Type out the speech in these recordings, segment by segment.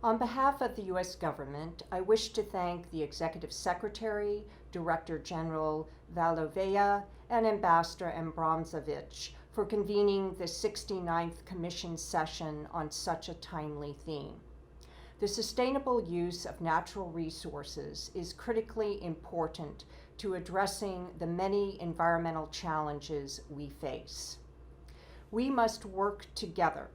On behalf of the U.S. government, I wish to thank the Executive Secretary, Director General Valovea, and Ambassador Abramowitz for convening the 69th Commission session on such a timely theme. The sustainable use of natural resources is critically important to addressing the many environmental challenges we face. We must work together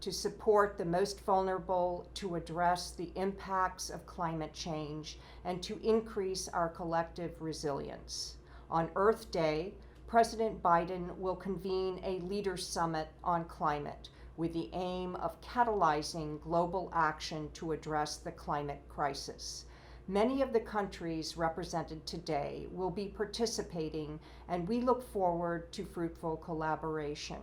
to support the most vulnerable, to address the impacts of climate change, and to increase our collective resilience. On Earth Day, President Biden will convene a Leaders' Summit on climate with the aim of catalyzing global action to address the climate crisis. Many of the countries represented today will be participating, and we look forward to fruitful collaboration.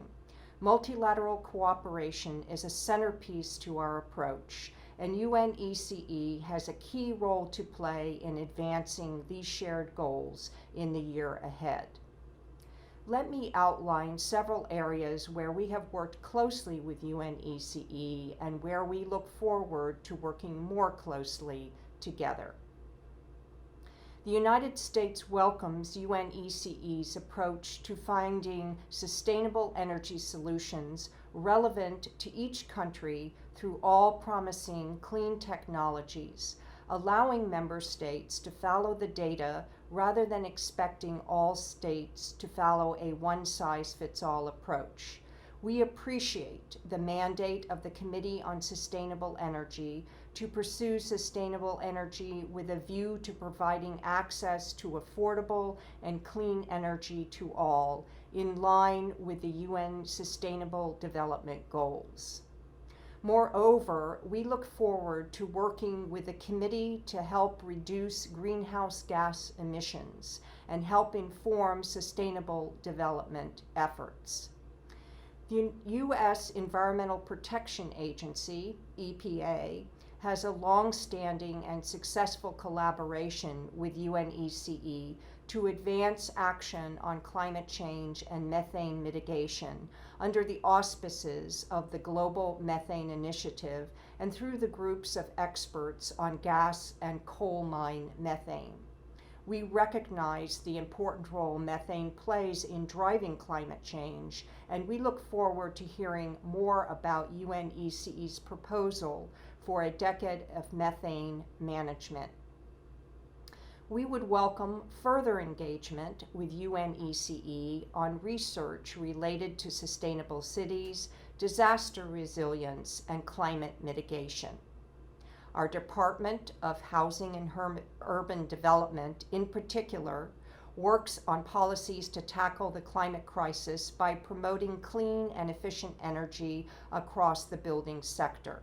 Multilateral cooperation is a centerpiece to our approach, and UNECE has a key role to play in advancing these shared goals in the year ahead. Let me outline several areas where we have worked closely with UNECE and where we look forward to working more closely together. The United States welcomes UNECE's approach to finding sustainable energy solutions relevant to each country through all promising clean technologies, allowing member states to follow the data rather than expecting all states to follow a one-size-fits-all approach. We appreciate the mandate of the Committee on Sustainable Energy to pursue sustainable energy with a view to providing access to affordable and clean energy to all, in line with the UN Sustainable Development Goals. Moreover, we look forward to working with the committee to help reduce greenhouse gas emissions and help inform sustainable development efforts. The U.S. Environmental Protection Agency, EPA, has a long-standing and successful collaboration with UNECE to advance action on climate change and methane mitigation under the auspices of the Global Methane Initiative and through the groups of experts on gas and coal mine methane. We recognize the important role methane plays in driving climate change, and we look forward to hearing more about UNECE's proposal for a decade of methane management. We would welcome further engagement with UNECE on research related to sustainable cities, disaster resilience, and climate mitigation. Our Department of Housing and Urban Development, in particular, works on policies to tackle the climate crisis by promoting clean and efficient energy across the building sector.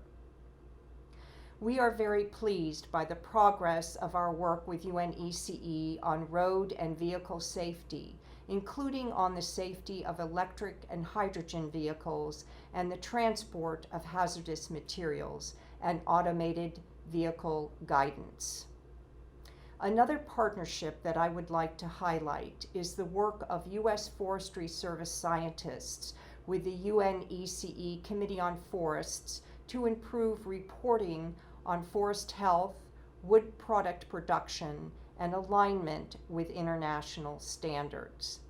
We are very pleased by the progress of our work with UNECE on road and vehicle safety, including on the safety of electric and hydrogen vehicles and the transport of hazardous materials and automated vehicle guidance. Another partnership that I would like to highlight is the work of U.S. Forestry Service scientists with the UNECE Committee on Forests to improve reporting on forest health, wood product production, and alignment with international standards.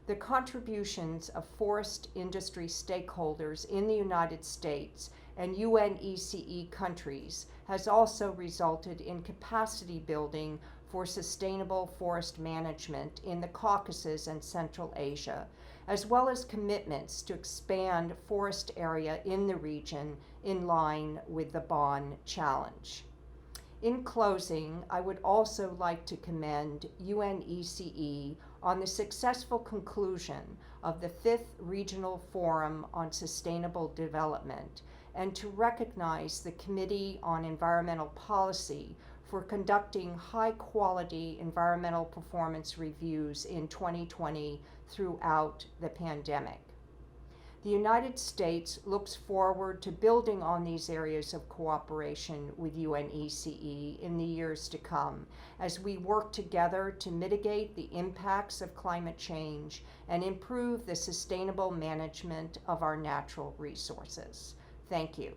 The contributions of forest industry stakeholders in the United States and UNECE countries has also resulted in capacity building for sustainable forest management in the Caucasus and Central Asia, as well as commitments to expand forest area in the region in line with the Bonn Challenge. In closing, I would also like to commend UNECE on the successful conclusion of the 5th Regional Forum on Sustainable Development and to recognize the Committee on Environmental Policy for conducting high-quality environmental performance reviews in 2020 throughout the pandemic. The United States looks forward to building on these areas of cooperation with UNECE in the years to come as we work together to mitigate the impacts of climate change and improve the sustainable management of our natural resources. Thank you.